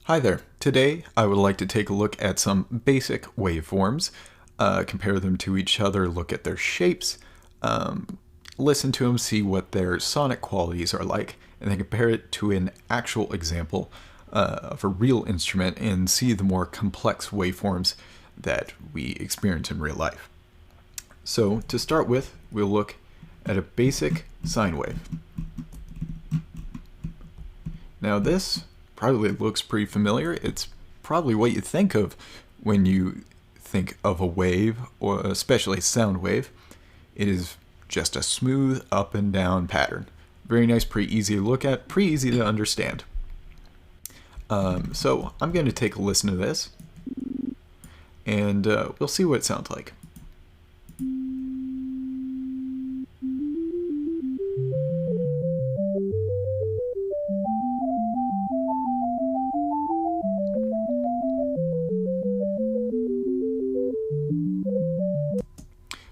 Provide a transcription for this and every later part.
Hi there. Today I would like to take a look at some basic waveforms, compare them to each other, look at their shapes, listen to them, see what their sonic qualities are like, and then compare it to an actual example of a real instrument and see the more complex waveforms that we experience in real life. So to start with, we'll look at a basic sine wave. Now this probably looks pretty familiar. It's probably what you think of when you think of a wave, or especially a sound wave. It is just a smooth up and down pattern. Very nice, pretty easy to look at, pretty easy to understand. So I'm going to take a listen to this, and we'll see what it sounds like.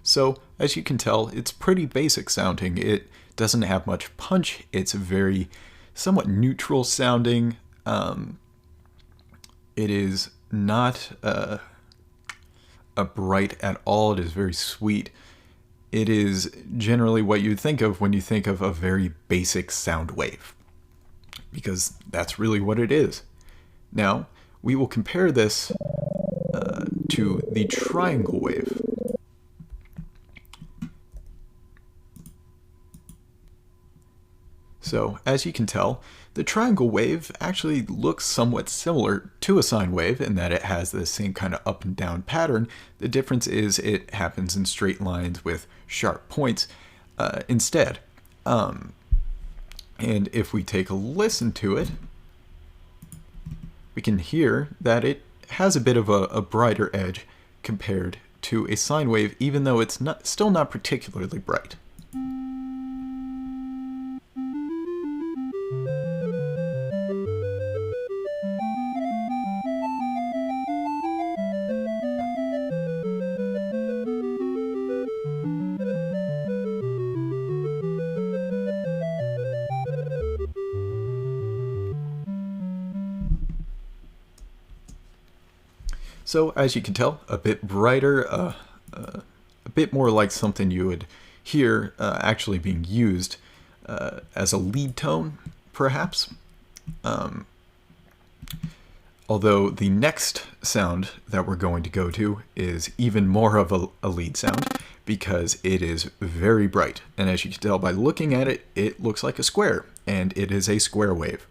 So, as you can tell, it's pretty basic sounding. It doesn't have much punch. It's very somewhat neutral sounding. It is not a bright at all. It is very sweet. It is generally what you'd think of when you think of a very basic sound wave, because that's really what it is. Now, we will compare this to the triangle wave. So, as you can tell, the triangle wave actually looks somewhat similar to a sine wave in that it has the same kind of up and down pattern. The difference is it happens in straight lines with sharp points instead. And if we take a listen to it, we can hear that it has a bit of a brighter edge compared to a sine wave, even though it's still not particularly bright. So, as you can tell, a bit brighter, a bit more like something you would hear actually being used as a lead tone, perhaps. Although the next sound that we're going to go to is even more of a lead sound, because it is very bright. And as you can tell by looking at it, it looks like a square, and it is a square wave.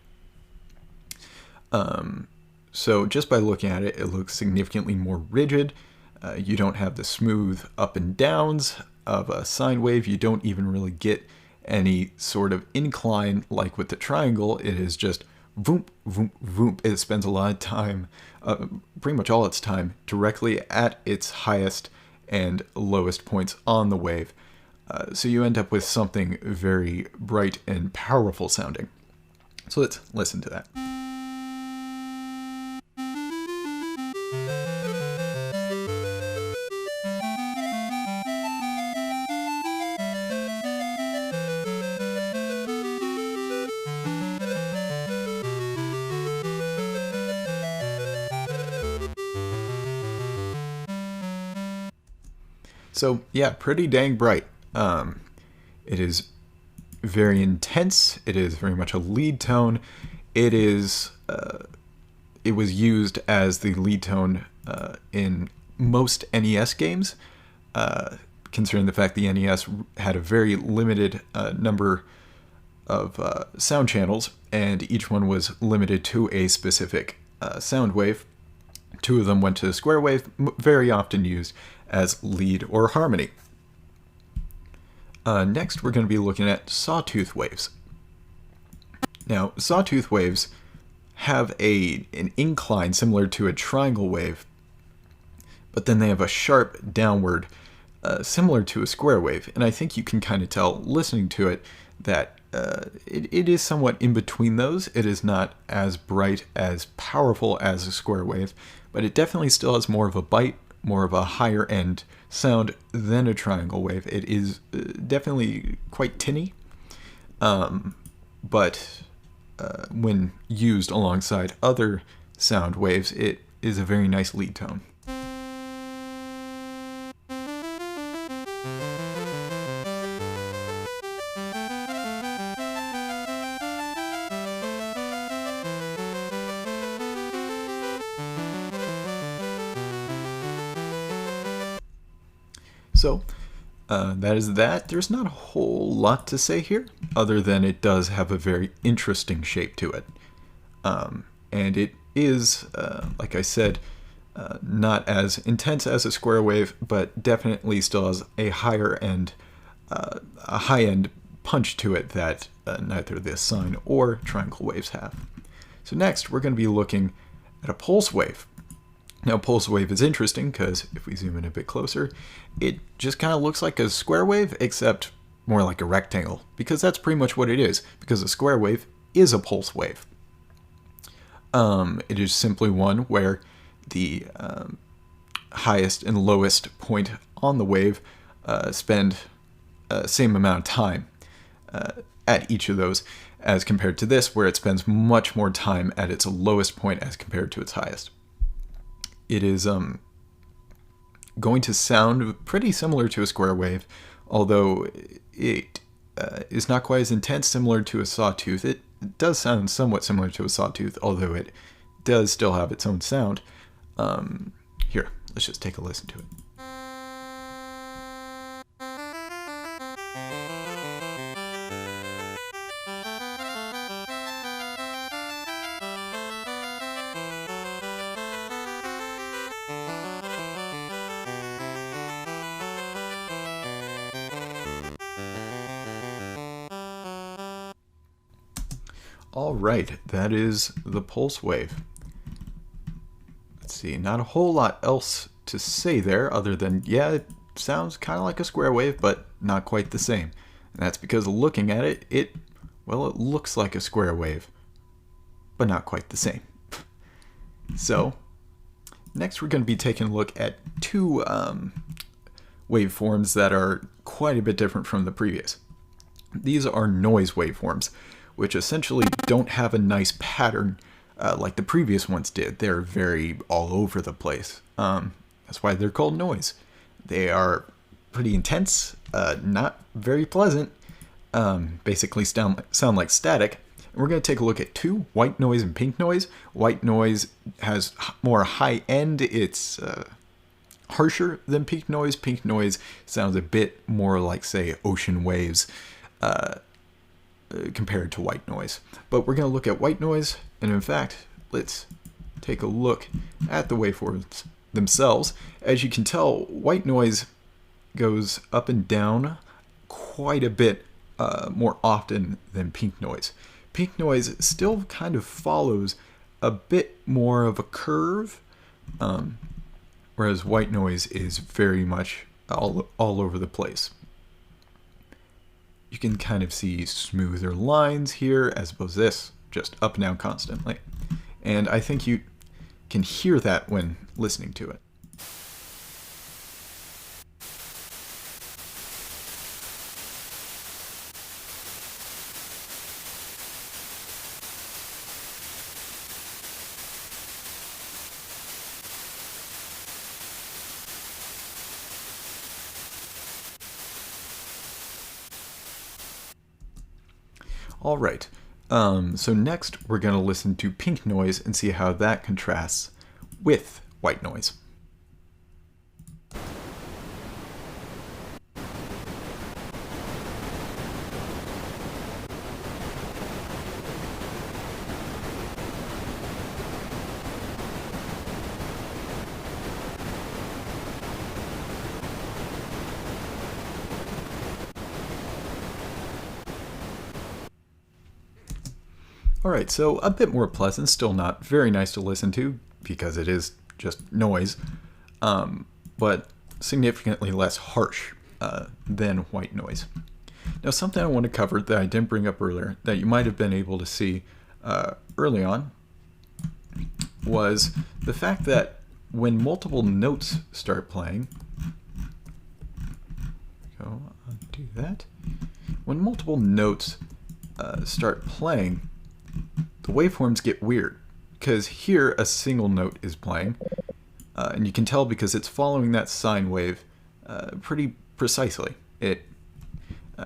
So just by looking at it, it looks significantly more rigid. You don't have the smooth up and downs of a sine wave. You don't even really get any sort of incline like with the triangle. It is just voom, voom, voom. It spends a lot of time, pretty much all its time, directly at its highest and lowest points on the wave. So you end up with something very bright and powerful sounding. So let's listen to that. So yeah, pretty dang bright. It is very intense. It is very much a lead tone. It is. It was used as the lead tone in most NES games, considering the fact the NES had a very limited number of sound channels, and each one was limited to a specific sound wave. Two of them went to square wave, very often used as lead or harmony. Next, we're going to be looking at sawtooth waves. Now, sawtooth waves have an incline similar to a triangle wave, but then they have a sharp downward similar to a square wave. And I think you can kind of tell, listening to it, that it is somewhat in between those. It is not as bright, as powerful as a square wave, but it definitely still has more of a bite, more of a higher end sound than a triangle wave. It is definitely quite tinny, but when used alongside other sound waves, it is a very nice lead tone. So that is that. There's not a whole lot to say here, other than it does have a very interesting shape to it. And it is, like I said, not as intense as a square wave, but definitely still has a high-end punch to it that neither the sine or triangle waves have. So next, we're going to be looking at a pulse wave. Now, pulse wave is interesting because if we zoom in a bit closer, it just kind of looks like a square wave, except more like a rectangle, because that's pretty much what it is, because a square wave is a pulse wave. It is simply one where the highest and lowest point on the wave spend same amount of time at each of those, as compared to this, where it spends much more time at its lowest point as compared to its highest. It is going to sound pretty similar to a square wave, although it is not quite as intense, similar to a sawtooth. It does sound somewhat similar to a sawtooth, although it does still have its own sound. Here, let's just take a listen to it. Alright, that is the pulse wave. Let's see, not a whole lot else to say there other than, yeah, it sounds kind of like a square wave, but not quite the same. And that's because looking at it, it looks like a square wave, but not quite the same. So, next we're going to be taking a look at two waveforms that are quite a bit different from the previous. These are noise waveforms, which essentially don't have a nice pattern like the previous ones did. They're very all over the place. That's why they're called noise. They are pretty intense, not very pleasant, basically sound like static. And we're going to take a look at two, white noise and pink noise. White noise has more high end. It's harsher than pink noise. Pink noise sounds a bit more like, say, ocean waves, compared to white noise. But we're going to look at white noise, and in fact, let's take a look at the waveforms themselves. As you can tell, white noise goes up and down quite a bit more often than pink noise. Pink noise still kind of follows a bit more of a curve, whereas white noise is very much all over the place. You can kind of see smoother lines here, as opposed to this, just up and down constantly. And I think you can hear that when listening to it. All right, so next we're going to listen to pink noise and see how that contrasts with white noise. Alright, so a bit more pleasant, still not very nice to listen to because it is just noise, but significantly less harsh than white noise. Now, something I want to cover that I didn't bring up earlier that you might have been able to see early on was the fact that when multiple notes start playing, go undo that. When multiple notes start playing, the waveforms get weird because here a single note is playing, and you can tell because it's following that sine wave pretty precisely. It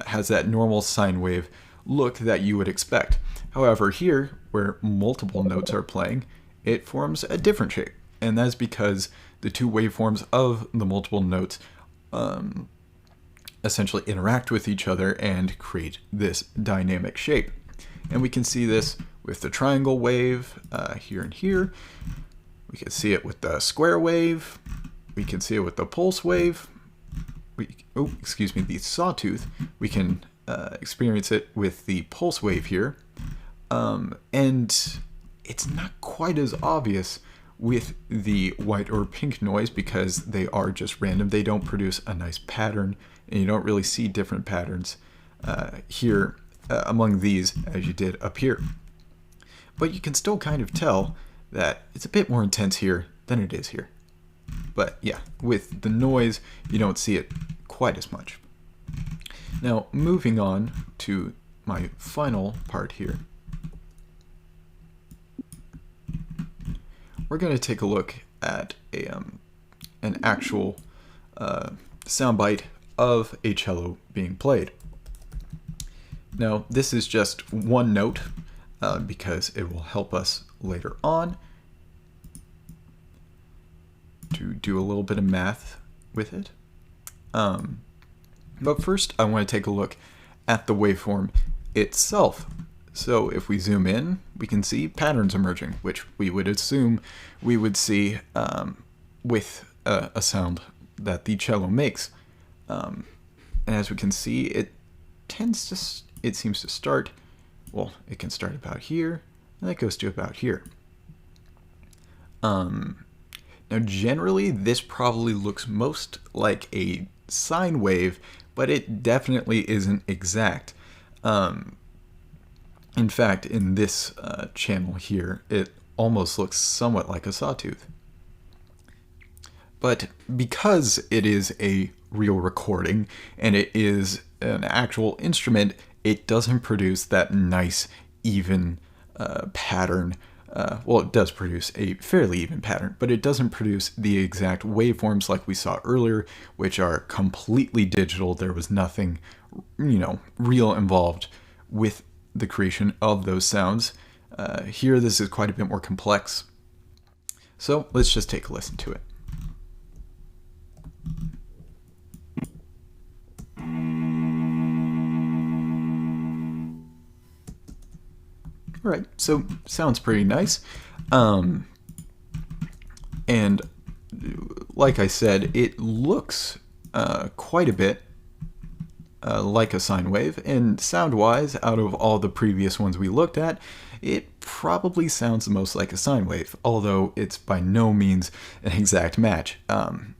has that normal sine wave look that you would expect. However, here, where multiple notes are playing, it forms a different shape, and that's because the two waveforms of the multiple notes essentially interact with each other and create this dynamic shape. And we can see this with the triangle wave here and here. We can see it with the square wave. We can see it with the pulse wave. The sawtooth. We can experience it with the pulse wave here. And it's not quite as obvious with the white or pink noise because they are just random. They don't produce a nice pattern, and you don't really see different patterns here among these as you did up here. But you can still kind of tell that it's a bit more intense here than it is here. But yeah, with the noise, you don't see it quite as much. Now, moving on to my final part here. We're going to take a look at an actual soundbite of a cello being played. Now, this is just one note because it will help us later on to do a little bit of math with it. But first, I want to take a look at the waveform itself. So if we zoom in, we can see patterns emerging, which we would assume we would see with a sound that the cello makes. And as we can see, it seems to start, well, it can start about here, and it goes to about here. Now generally, this probably looks most like a sine wave, but it definitely isn't exact. In fact, in this channel here, it almost looks somewhat like a sawtooth. But because it is a real recording and it is an actual instrument, it doesn't produce that nice, even pattern. Well, it does produce a fairly even pattern, but it doesn't produce the exact waveforms like we saw earlier, which are completely digital. There was nothing, real involved with the creation of those sounds. Here, this is quite a bit more complex. So let's just take a listen to it. All right, so sounds pretty nice. And like I said, it looks quite a bit like a sine wave, and sound-wise, out of all the previous ones we looked at, it probably sounds the most like a sine wave, although it's by no means an exact match.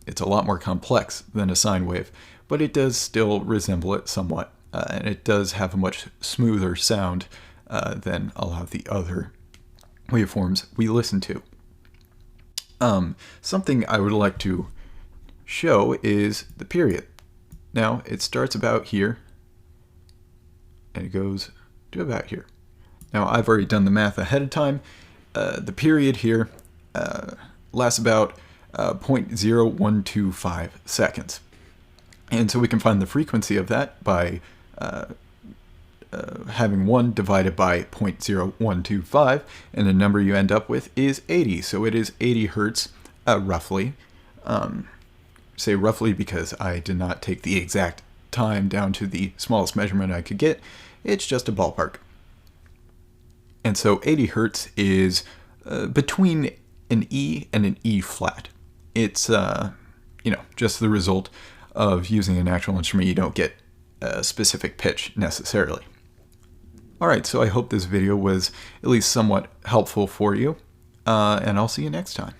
It's a lot more complex than a sine wave, but it does still resemble it somewhat, and it does have a much smoother sound than a lot of the other waveforms we listen to. Something I would like to show is the period. Now, it starts about here, and it goes to about here. Now, I've already done the math ahead of time. The period here lasts about 0.0125 seconds. And so we can find the frequency of that by having 1 divided by 0.0125, and the number you end up with is 80. So it is 80 hertz, roughly. Say roughly because I did not take the exact time down to the smallest measurement I could get. It's just a ballpark. And so 80 hertz is between an E and an E flat. It's, just the result of using an actual instrument. You don't get a specific pitch necessarily. All right, so I hope this video was at least somewhat helpful for you, and I'll see you next time.